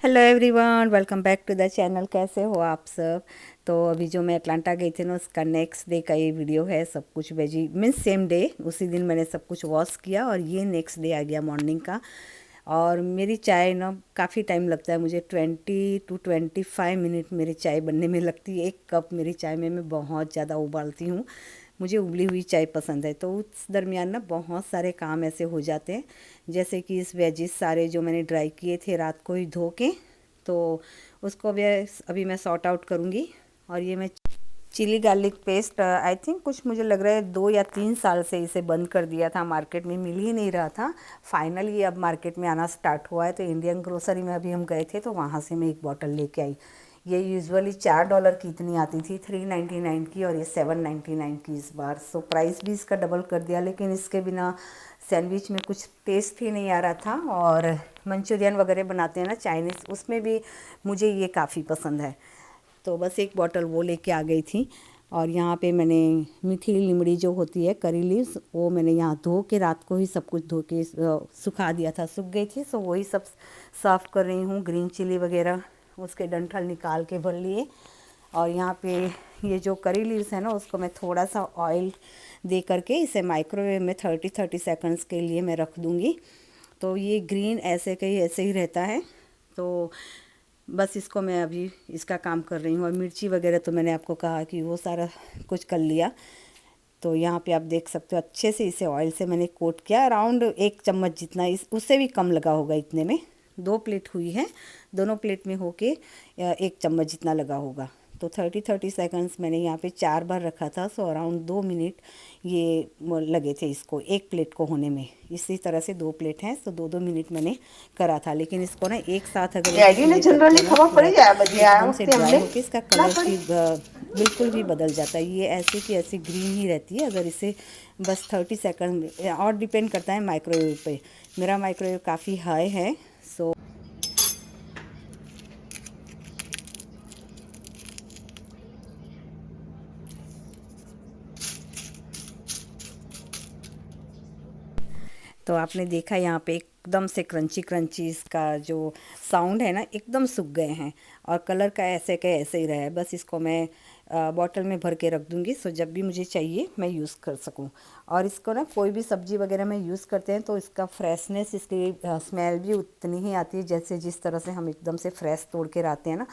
Hello everyone, welcome back to the channel. कैसे हो आप सब। तो अभी जो मैं अटलांटा गई थी ना, उसका नेक्स्ट डे का ये वीडियो है। सब कुछ वेजी मीन्स सेम डे, उसी दिन मैंने सब कुछ वॉश किया और ये नेक्स्ट डे आ गया मॉर्निंग का। और मेरी चाय ना काफ़ी टाइम लगता है मुझे, 20 to 25 मिनट मेरी चाय बनने में लगती है। एक कप मेरी चाय में मैं बहुत ज़्यादा उबालती हूँ। मुझे उबली हुई चाय पसंद है। तो उस दरमियान ना बहुत सारे काम ऐसे हो जाते हैं, जैसे कि इस वेजिस सारे जो मैंने ड्राई किए थे रात को ही धो के, तो उसको अभी मैं सॉर्ट आउट करूँगी। और ये मैं chilli garlic paste, I think कुछ मुझे लग रहा है 2 या 3 साल से इसे बंद कर दिया था, मार्केट में मिल ही नहीं रहा था। फाइनली अब मार्केट में आना स्टार्ट हुआ है। तो इंडियन ग्रोसरी में अभी हम गए थे, तो वहाँ से मैं एक बॉटल लेके आई। ये यूजुअली $4 की इतनी आती थी, 399 की, और ये 799 की इस बार। सो प्राइस भी इसका डबल कर दिया, लेकिन इसके बिना सैंडविच में कुछ टेस्ट ही नहीं आ रहा था। और मंचूरियन वगैरह बनाते हैं ना चाइनीज़, उसमें भी मुझे ये काफ़ी पसंद है। तो बस एक बॉटल वो लेके आ गई थी। और यहाँ पे मैंने मीठी लीमड़ी जो होती है, करी लीव्स, वो मैंने यहाँ धो के रात को ही सब कुछ धो के सुखा दिया था, सूख गई थी। सो वही सब साफ़ कर रही हूँ। ग्रीन चिली वगैरह उसके डंठल निकाल के भर लिए। और यहाँ पे ये जो करी लीव्स है ना, उसको मैं थोड़ा सा ऑयल दे करके इसे माइक्रोवेव में 30-30 सेकंड्स के लिए मैं रख दूँगी। तो ये ग्रीन ऐसे के ही ऐसे ही रहता है। तो बस इसको मैं अभी इसका काम कर रही हूँ। और मिर्ची वगैरह तो मैंने आपको कहा कि वो सारा कुछ कर लिया। तो यहाँ पे आप देख सकते हो, अच्छे से इसे ऑयल से मैंने कोट किया। अराउंड 1 चम्मच जितना, इस उससे भी कम लगा होगा इतने में। 2 प्लेट हुई है, दोनों प्लेट में होके 1 चम्मच जितना लगा होगा। तो 30-30 सेकंड्स मैंने यहाँ पे 4 बार रखा था। सो अराउंड 2 मिनट ये लगे थे इसको, एक प्लेट को होने में। इसी तरह से 2 प्लेट हैं, तो 2-2 मिनट मैंने करा था। लेकिन इसको ना एक साथ अगर एक डैडी ने पूरे तक जनरली को ना खबर पूरा पड़ी जाए बजे आया एकदम से वक्त ड्राई हमने होके इसका ना कलर पड़ी। फिर बिल्कुल भी बदल जाता है। ये ऐसे की ऐसी ग्रीन ही रहती है अगर इसे बस 30 सेकंड। और डिपेंड करता है माइक्रोवेव पे। मेरा माइक्रोवेव काफ़ी हाई है। सो तो आपने देखा यहाँ पे एकदम से क्रंची क्रंची इसका जो साउंड है ना, एकदम सूख गए हैं। और कलर का ऐसे का ऐसे ही रहा है। बस इसको मैं बॉटल में भर के रख दूँगी, सो जब भी मुझे चाहिए मैं यूज़ कर सकूँ। और इसको ना कोई भी सब्ज़ी वगैरह में यूज़ करते हैं तो इसका फ्रेशनेस, इसकी स्मेल भी उतनी ही आती है जैसे जिस तरह से हम एकदम से फ्रेश तोड़ के लाते हैं ना।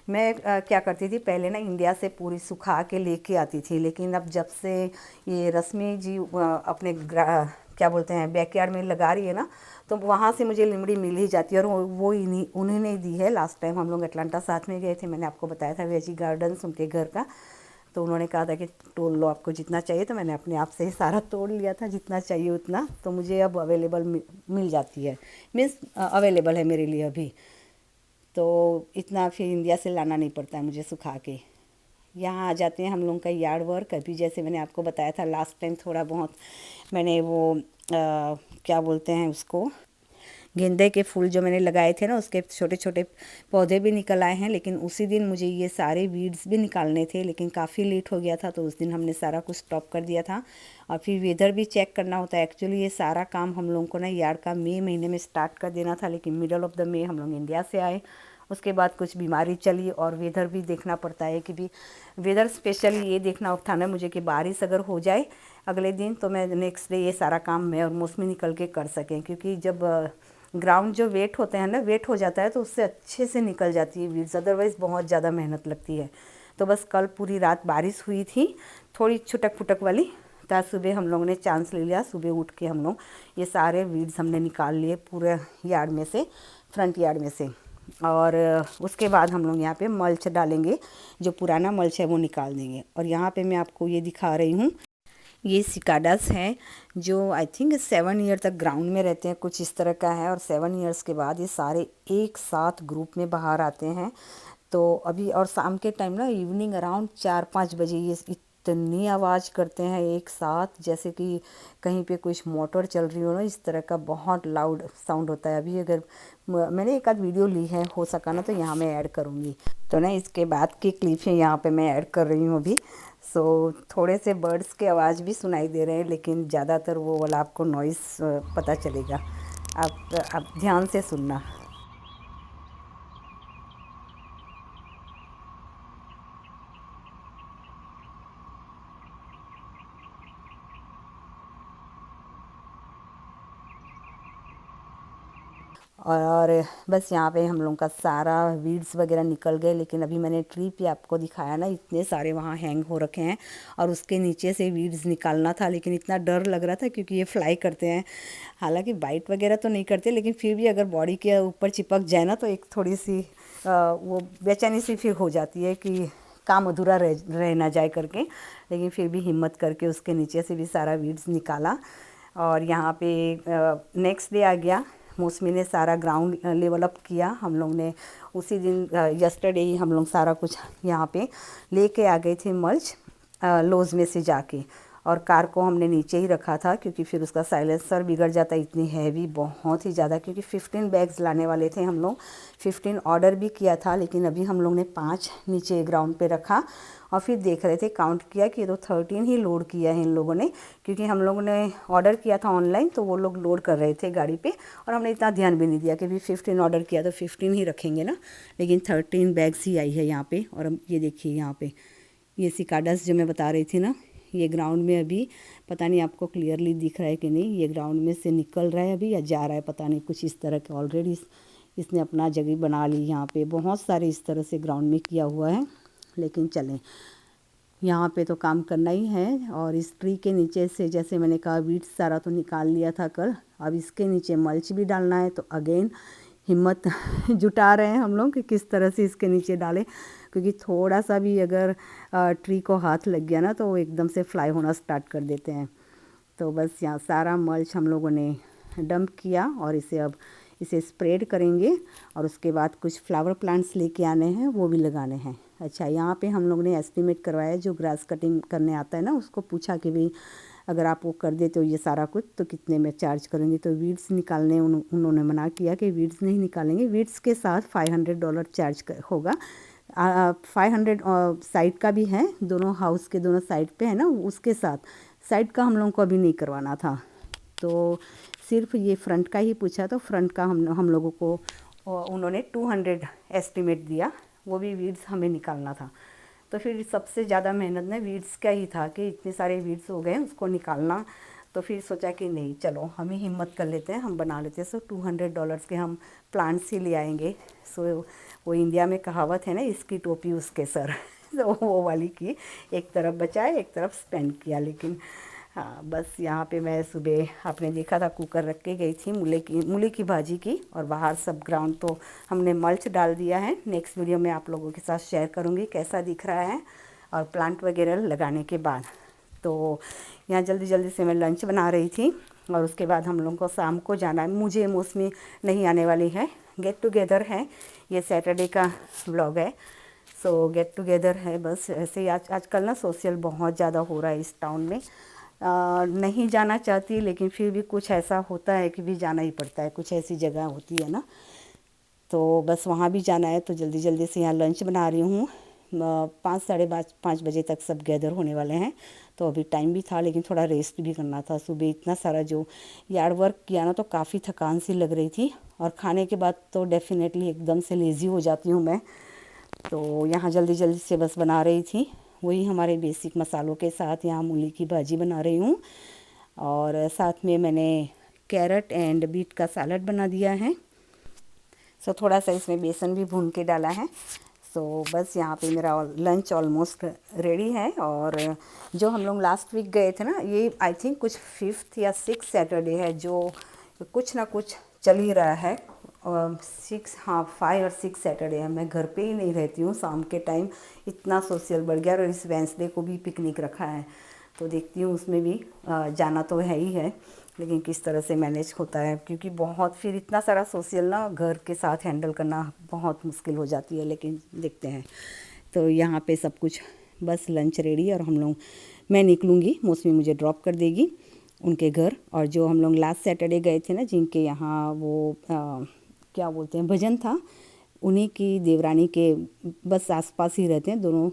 मैं क्या करती थी पहले ना, इंडिया से पूरी सुखा के लेके आती थी। लेकिन अब जब से ये रश्मि जी अपने क्या बोलते हैं बैकयार्ड में लगा रही है ना, तो वहाँ से मुझे लिमड़ी मिल ही जाती है। और वो इन्हीं उन्होंने दी है। लास्ट टाइम हम लोग अटलांटा साथ में गए थे, मैंने आपको बताया था वेजी गार्डन्स उनके घर का। तो उन्होंने कहा था कि तोड़ लो आपको जितना चाहिए। तो मैंने अपने आप से ही सारा तोड़ लिया था, जितना चाहिए उतना। तो मुझे अब अवेलेबल मिल जाती है, मीन्स अवेलेबल है मेरे लिए अभी। तो इतना फिर इंडिया से लाना नहीं पड़ता है मुझे सुखा के। यहाँ आ जाते हैं हम लोग का यार्ड वर्क। अभी जैसे मैंने आपको बताया था लास्ट टाइम, थोड़ा बहुत मैंने वो क्या बोलते हैं उसको, गेंदे के फूल जो मैंने लगाए थे ना, उसके छोटे छोटे पौधे भी निकल आए हैं। लेकिन उसी दिन मुझे ये सारे वीड्स भी निकालने थे, लेकिन काफ़ी लेट हो गया था। तो उस दिन हमने सारा कुछ स्टॉप कर दिया था। और फिर वेदर भी चेक करना होता है। एक्चुअली ये सारा काम हम लोगों को ना यार्ड का मई महीने में स्टार्ट कर देना था, लेकिन मिडल ऑफ द मई हम लोग इंडिया से आए। उसके बाद कुछ बीमारी चली और वेदर भी देखना पड़ता है कि भी वेदर स्पेशली ये देखना था ना मुझे कि बारिश अगर हो जाए अगले दिन, तो मैं नेक्स्ट डे ये सारा काम मैं और मौसमी निकल के कर सकें। क्योंकि जब ग्राउंड जो वेट होते हैं ना, वेट हो जाता है, तो उससे अच्छे से निकल जाती है वीड्स। अदरवाइज़ बहुत ज़्यादा मेहनत लगती है। तो बस कल पूरी रात बारिश हुई थी, थोड़ी छुटक फुटक वाली। तो सुबह हम लोगों ने चांस ले लिया, सुबह उठ के हम लोग ये सारे वीड्स हमने निकाल लिए पूरे यार्ड में से, फ्रंट यार्ड में से। और उसके बाद हम लोग यहाँ पे मल्च डालेंगे, जो पुराना मल्च है वो निकाल देंगे। और यहाँ पे मैं आपको ये दिखा रही हूँ, ये सिकाडास हैं जो आई थिंक 7 ईयर तक ग्राउंड में रहते हैं, कुछ इस तरह का है। और 7 ईयर्स के बाद ये सारे एक साथ ग्रुप में बाहर आते हैं। तो अभी और शाम के टाइम ना, इवनिंग अराउंड 4-5 बजे ये इतनी आवाज़ करते हैं एक साथ, जैसे कि कहीं पे कुछ मोटर चल रही हो ना, इस तरह का बहुत लाउड साउंड होता है। अभी अगर मैंने एक आध वीडियो ली है, हो सका ना तो यहाँ मैं ऐड करूँगी। तो ना इसके बाद की क्लिप है यहाँ पे मैं ऐड कर रही हूँ अभी। सो थोड़े से बर्ड्स के आवाज़ भी सुनाई दे रहे हैं, लेकिन ज़्यादातर वो वाला आपको नॉइस पता चलेगा। आप ध्यान से सुनना। और बस यहाँ पे हम लोगों का सारा वीड्स वगैरह निकल गए। लेकिन अभी मैंने ट्री पे आपको दिखाया ना, इतने सारे वहाँ हैंग हो रखे हैं और उसके नीचे से वीड्स निकालना था, लेकिन इतना डर लग रहा था क्योंकि ये फ्लाई करते हैं। हालांकि बाइट वगैरह तो नहीं करते, लेकिन फिर भी अगर बॉडी के ऊपर चिपक जाए ना तो एक थोड़ी सी वो बेचैनी सी फिर हो जाती है कि काम अधूरा रह ना जाए करके। लेकिन फिर भी हिम्मत करके उसके नीचे से भी सारा वीड्स निकाला। और यहाँ पे नेक्स्ट डे आ गया, मौसमी ने सारा ग्राउंड लेवल अप किया। हम लोग ने उसी दिन यस्टरडे ही हम लोग सारा कुछ यहाँ पे लेके आ गए थे मल्च लोज में से जाके। और कार को हमने नीचे ही रखा था क्योंकि फिर उसका साइलेंसर बिगड़ जाता है, इतनी हैवी बहुत ही ज़्यादा, क्योंकि 15 बैग्स लाने वाले थे हम लोग। 15 ऑर्डर भी किया था, लेकिन अभी हम लोग ने 5 नीचे ग्राउंड पे रखा। और फिर देख रहे थे, काउंट किया कि ये तो 13 ही लोड किया है इन लोगों ने, क्योंकि हम लोगों ने ऑर्डर किया था ऑनलाइन तो वो लोग लोड कर रहे थे गाड़ी पे, और हमने इतना ध्यान भी नहीं दिया कि भी 15 ऑर्डर किया तो 15 ही रखेंगे ना। लेकिन 13 बैग्स ही आई है यहाँ पे। और अब ये देखिए यहाँ पे ये सिकाडस जो मैं बता रही थी ना, ये ग्राउंड में अभी पता नहीं आपको क्लियरली दिख रहा है कि नहीं, ये ग्राउंड में से निकल रहा है अभी या जा रहा है पता नहीं, कुछ इस तरह के ऑलरेडी इसने अपना जगह बना ली। यहाँ पे बहुत सारे इस तरह से ग्राउंड में किया हुआ है। लेकिन चलें, यहाँ पे तो काम करना ही है। और इस ट्री के नीचे से जैसे मैंने कहा वीड्स सारा तो निकाल लिया था कल, अब इसके नीचे मल्च भी डालना है। तो अगेन हिम्मत जुटा रहे हैं हम लोग कि किस तरह से इसके नीचे डालें, क्योंकि थोड़ा सा भी अगर ट्री को हाथ लग गया ना तो वो एकदम से फ्लाई होना स्टार्ट कर देते हैं। तो बस यहाँ सारा मल्च हम लोगों ने डंप किया और इसे स्प्रेड करेंगे। और उसके बाद कुछ फ्लावर प्लांट्स लेके आने हैं, वो भी लगाने हैं। अच्छा, यहाँ पे हम लोग ने एस्टिमेट करवाया, जो ग्रास कटिंग करने आता है ना उसको पूछा कि भाई अगर आप वो कर देते हो ये सारा कुछ तो कितने में चार्ज करेंगे। तो वीड्स निकालने उन्होंने मना किया कि वीड्स नहीं निकालेंगे, वीड्स के साथ $500 चार्ज होगा। 500 साइड का भी है, दोनों हाउस के दोनों साइड पे है ना, उसके साथ साइड का हम लोगों को अभी नहीं करवाना था। तो सिर्फ ये फ्रंट का ही पूछा, तो फ्रंट का हम लोगों को उन्होंने 200 एस्टिमेट दिया, वो भी वीड्स हमें निकालना था। तो फिर सबसे ज़्यादा मेहनत में वीड्स का ही था कि इतने सारे वीड्स हो गए उसको निकालना। तो फिर सोचा कि नहीं, चलो हम ही हिम्मत कर लेते हैं, हम बना लेते हैं। सो $200 के हम प्लांट्स ही ले आएंगे। सो वो इंडिया में कहावत है ना, इसकी टोपी उसके सर तो वो वाली की, एक तरफ बचाए एक तरफ स्पेंड किया। लेकिन हाँ, बस यहाँ पे मैं सुबह आपने देखा था कुकर रख के गई थी मूली की भाजी की, और बाहर सब ग्राउंड तो हमने मल्च डाल दिया है। नेक्स्ट वीडियो में आप लोगों के साथ शेयर करूँगी कैसा दिख रहा है और प्लांट वगैरह लगाने के बाद। तो यहाँ जल्दी जल्दी से मैं लंच बना रही थी, और उसके बाद हम लोगों को शाम को जाना है। मुझे मौसमी नहीं आने वाली है, गेट टुगेदर है, ये सैटरडे का व्लॉग है। सो गेट टुगेदर है, बस ऐसे ही आजकल ना सोशल बहुत ज़्यादा हो रहा है इस टाउन में। नहीं जाना चाहती, लेकिन फिर भी कुछ ऐसा होता है कि भी जाना ही पड़ता है, कुछ ऐसी जगह होती है ना, तो बस वहाँ भी जाना है। तो जल्दी जल्दी से यहाँ लंच बना रही हूँ। 5 साढ़े 5 बजे तक सब गैदर होने वाले हैं, तो अभी टाइम भी था, लेकिन थोड़ा रेस्ट भी करना था। सुबह इतना सारा जो यार्ड वर्क किया ना, तो काफ़ी थकान सी लग रही थी, और खाने के बाद तो डेफिनेटली एकदम से लेज़ी हो जाती हूँ मैं। तो यहाँ जल्दी जल्दी से बस बना रही थी, वही हमारे बेसिक मसालों के साथ यहाँ मूली की भाजी बना रही हूँ। और साथ में मैंने कैरेट एंड बीट का सैलड बना दिया है। सो थोड़ा सा इसमें बेसन भी भून के डाला है। सो बस यहाँ पे मेरा लंच ऑलमोस्ट रेडी है। और जो हम लोग लास्ट वीक गए थे ना, ये आई थिंक कुछ 5th या 6th सैटरडे है, जो कुछ ना कुछ चल ही रहा है। 5 और 6 सैटरडे है, मैं घर पे ही नहीं रहती हूँ शाम के टाइम, इतना सोशल बढ़ गया। और इस वेंसडे को भी पिकनिक रखा है, तो देखती हूँ उसमें भी जाना तो है ही है, लेकिन किस तरह से मैनेज होता है, क्योंकि बहुत फिर इतना सारा सोशल ना घर के साथ हैंडल करना बहुत मुश्किल हो जाती है। लेकिन देखते हैं। तो यहाँ पे सब कुछ बस लंच रेडी, और मैं निकलूँगी, मौसमी मुझे ड्रॉप कर देगी उनके घर। और जो हम लोग लास्ट सैटरडे गए थे ना, जिनके यहाँ वो क्या बोलते हैं भजन था, उन्हीं की देवरानी के बस आसपास ही रहते हैं दोनों,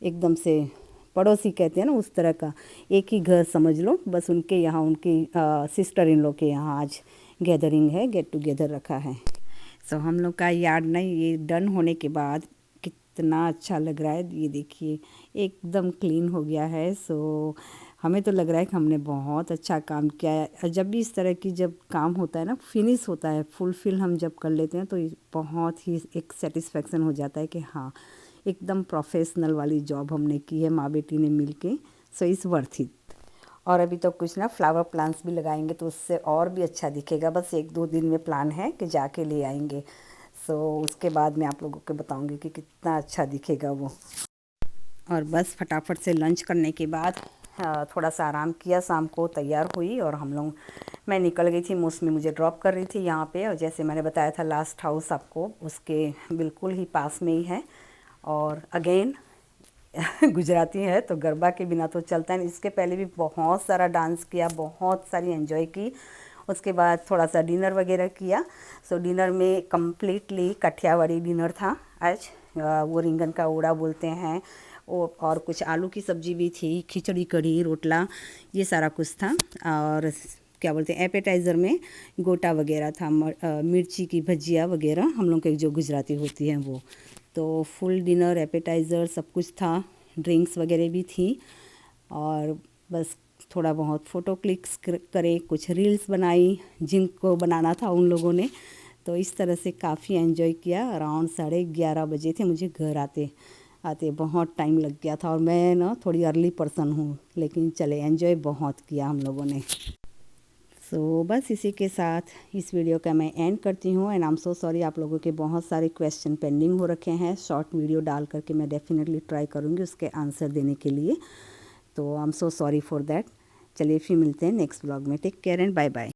एकदम से पड़ोसी कहते हैं ना उस तरह का, एक ही घर समझ लो। बस उनके यहाँ उनकी सिस्टर इन लोग के यहाँ आज गैदरिंग है, गेट टुगेदर रखा है। सो हम लोग का यार्ड ना ये डन होने के बाद कितना अच्छा लग रहा है, ये देखिए एकदम क्लीन हो गया है। सो हमें तो लग रहा है कि हमने बहुत अच्छा काम किया है। और जब भी इस तरह की जब काम होता है ना, फिनिश होता है, फुलफ़िल हम जब कर लेते हैं तो बहुत ही एक सेटिस्फेक्शन हो जाता है कि हाँ, एकदम प्रोफेशनल वाली जॉब हमने की है माँ बेटी ने मिल के। So is worth it. और अभी तो कुछ ना फ्लावर प्लांट्स भी लगाएंगे तो उससे और भी अच्छा दिखेगा। बस 1-2 दिन में प्लान है कि जाके ले आएंगे। सो उसके बाद मैं आप लोगों को बताऊंगी कि कितना अच्छा दिखेगा वो। और बस फटाफट से लंच करने के बाद थोड़ा सा आराम किया, शाम को तैयार हुई और मैं निकल गई थी। मौसमी मुझे ड्रॉप कर रही थी यहाँ पे, और जैसे मैंने बताया था लास्ट हाउस आपको, उसके बिल्कुल ही पास में ही है। और अगेन गुजराती है तो गरबा के बिना तो चलता नहीं। इसके पहले भी बहुत सारा डांस किया, बहुत सारी एंजॉय की। उसके बाद थोड़ा सा डिनर वगैरह किया। सो डिनर में कम्प्लीटली काठियावाड़ी डिनर था आज। वो रिंगन का ओड़ा बोलते हैं, और कुछ आलू की सब्ज़ी भी थी, खिचड़ी कढ़ी रोटला, ये सारा कुछ था। और क्या बोलते हैं, एपेटाइज़र में गोटा वगैरह था, मिर्ची की भजिया वगैरह, हम लोग के जो गुजराती होती हैं वो। तो फुल डिनर, एपेटाइज़र सब कुछ था, ड्रिंक्स वगैरह भी थी। और बस थोड़ा बहुत फ़ोटो क्लिक्स करे, कुछ रील्स बनाई जिनको बनाना था उन लोगों ने। तो इस तरह से काफ़ी एंजॉय किया। अराउंड 11:30 बजे थे मुझे घर आते आते, बहुत टाइम लग गया था। और मैं ना थोड़ी अर्ली पर्सन हूँ, लेकिन चले एंजॉय बहुत किया हम लोगों ने। सो बस इसी के साथ इस वीडियो का मैं एंड करती हूँ। And I am so sorry, आप लोगों के बहुत सारे क्वेश्चन पेंडिंग हो रखे हैं। शॉर्ट वीडियो डाल करके मैं डेफिनेटली ट्राई करूँगी उसके आंसर देने के लिए। तो I am so sorry for that. चलिए फिर मिलते हैं नेक्स्ट ब्लॉग में। Take care and bye bye.